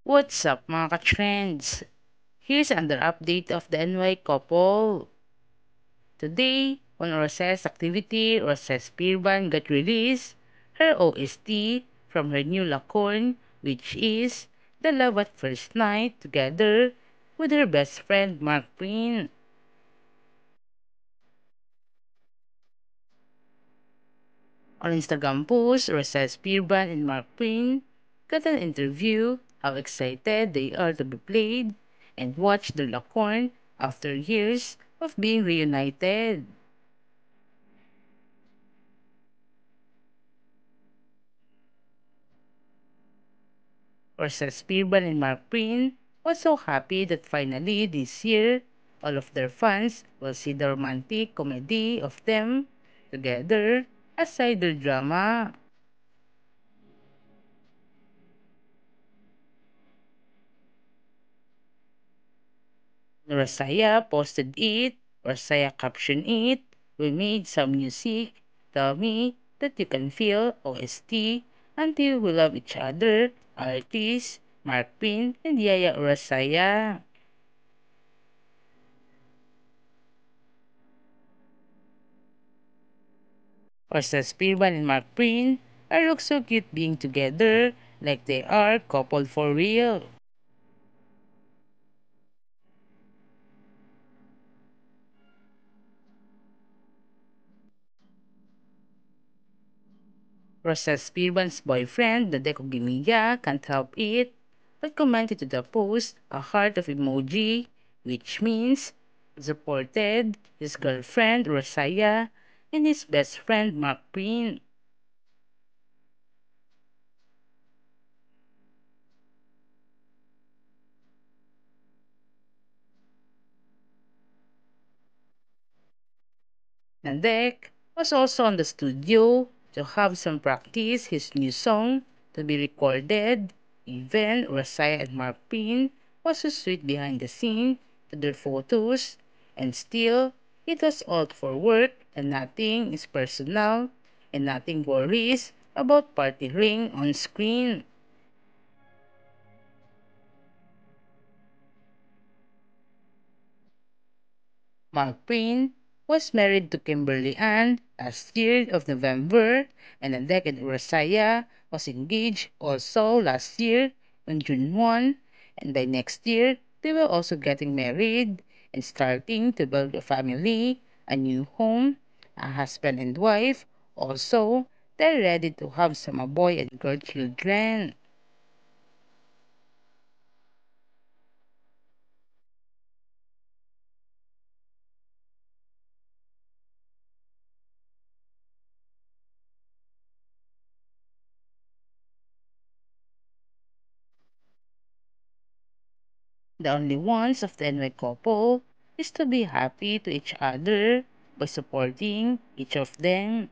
What's up mga ka-trends? Here's another update of the NY couple. Today, on Rose's activity, Rose's Pirban got released her OST from her new Lacorn, which is The Love at First Night together with her best friend Mark Prin. On Instagram post, Rose's Pirban and Mark Prin got an interview how excited they are to be played and watch the Lacorn after years of being reunited. Rose's Pirban and Mark Prin was so happy that finally this year all of their fans will see the romantic comedy of them together aside their drama. Rosaya posted it, Rosaya captioned it, we made some music, tell me that you can feel OST until we love each other, artists, Mark Pin and Yaya Rosaya. Rosa's Pirban and Mark Prin are look so cute being together, like they are couple for real. Rosa's Pirban's boyfriend, Nadeko Gimiya, can't help it, but commented to the post a heart of emoji, which means supported his girlfriend Rosaya and his best friend Mark Prin. Nandek was also on the studio to have some practice his new song to be recorded. Even Rosaya and Mark Pin was so sweet behind the scene to their photos, and still it was all for work and nothing is personal and nothing worries about partying on screen. Mark Payne was married to Kimberly Ann last year of November, and Nadek and Rosaya was engaged also last year on June 1, and by next year they were also getting married and starting to build a family, a new home, a husband and wife. Also, they're ready to have some boy and girl children. The only wants of the NY couple is to be happy to each other by supporting each of them.